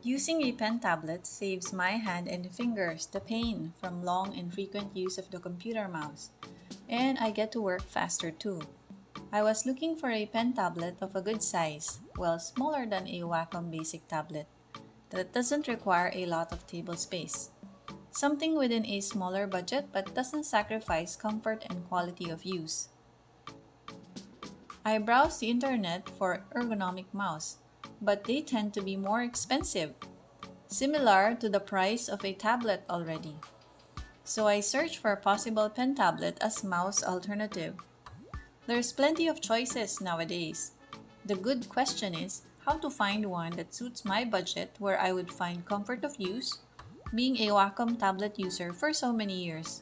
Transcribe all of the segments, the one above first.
Using a pen tablet saves my hand and fingers the pain from long and frequent use of the computer mouse, and I get to work faster too. I was looking for a pen tablet of a good size, well smaller than a Wacom Basic tablet, that doesn't require a lot of table space. Something within a smaller budget but doesn't sacrifice comfort and quality of use. I browsed the internet for ergonomic mouse, but they tend to be more expensive, similar to the price of a tablet already. So I searched for a possible pen tablet as mouse alternative. There's plenty of choices nowadays. The good question is how to find one that suits my budget where I would find comfort of use, being a Wacom tablet user for so many years.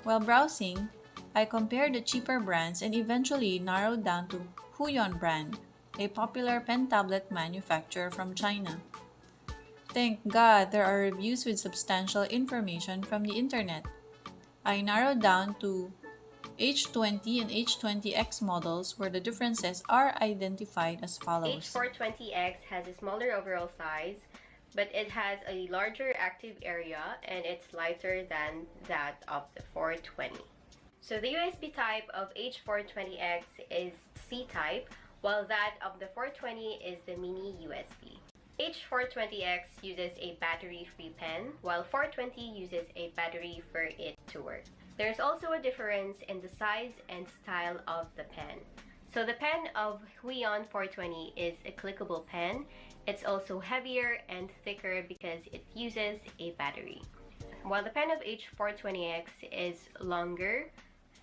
While browsing, I compared the cheaper brands and eventually narrowed down to Huion brand, a popular pen tablet manufacturer from China. Thank God there are reviews with substantial information from the internet. I narrowed down to H420 and H420X models where the differences are identified as follows. H420X has a smaller overall size, but it has a larger active area and it's lighter than that of the 420. So the USB type of H420X is C-type, while that of the 420 is the mini USB. H420X uses a battery-free pen, while 420 uses a battery for it to work. There's also a difference in the size and style of the pen. So the pen of Huion 420 is a clickable pen. It's also heavier and thicker because it uses a battery. While the pen of H420X is longer,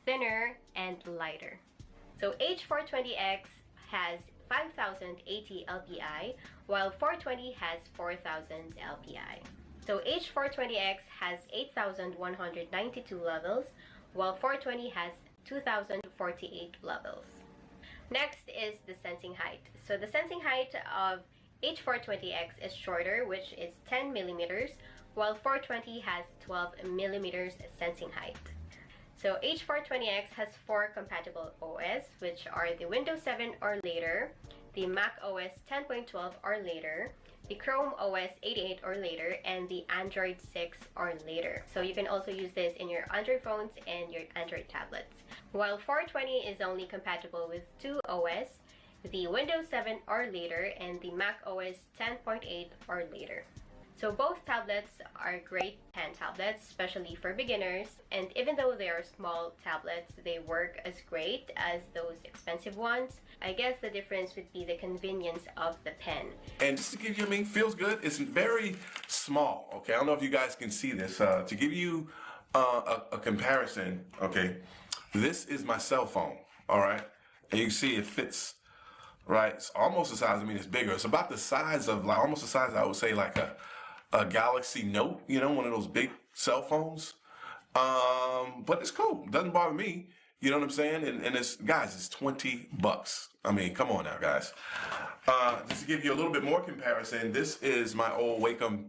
thinner, and lighter. So H420X has 5080 LPI, while 420 has 4000 LPI. So H420X has 8192 levels, while 420 has 2048 levels. Next is the sensing height. So the sensing height of H420X is shorter, which is 10 millimeters, while 420 has 12 millimeters sensing height. So H420X has 4 compatible OS, which are the Windows 7 or later, the Mac OS 10.12 or later, the Chrome OS 88 or later, and the Android 6 or later. So you can also use this in your Android phones and your Android tablets. While 420 is only compatible with 2 OS, the Windows 7 or later, and the Mac OS 10.8 or later. So both tablets are great pen tablets, especially for beginners, and even though they are small tablets, they work as great as those expensive ones. I guess the difference would be the convenience of the pen. And just to give you, feels good. It's very small, okay? I don't know if you guys can see this. To give you a comparison, okay? This is my cell phone, all right? And you can see it fits, right? It's almost the size, it's bigger. It's about the size of, like, almost the size, I would say, like a Galaxy Note, you know, one of those big cell phones. But it's cool. Doesn't bother me. You know what I'm saying? And it's, guys, it's $20. Come on now, guys. Just to give you a little bit more comparison, this is my old Wacom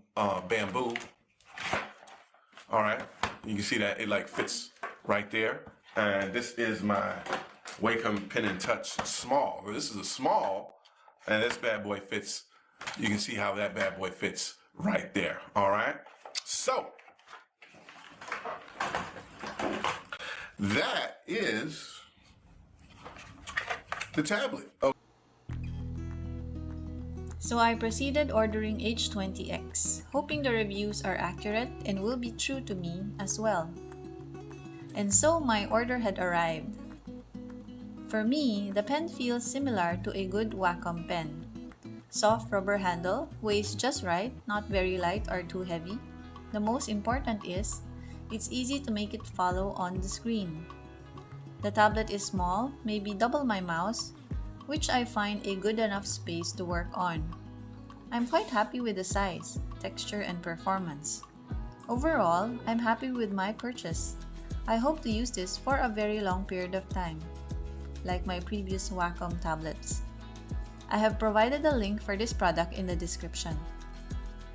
Bamboo. All right. You can see that it like fits right there. And this is my Wacom Pen and Touch Small. This is a small, and this bad boy fits. You can see how that bad boy fits right there. All right. So that is the tablet. Oh. So I proceeded ordering H420X, hoping the reviews are accurate and will be true to me as well. And so my order had arrived. For me, the pen feels similar to a good Wacom pen. Soft rubber handle, weighs just right, not very light or too heavy. The most important is, it's easy to make it follow on the screen. The tablet is small, maybe double my mouse, which I find a good enough space to work on. I'm quite happy with the size, texture, and performance. Overall, I'm happy with my purchase. I hope to use this for a very long period of time, like my previous Wacom tablets. I have provided a link for this product in the description.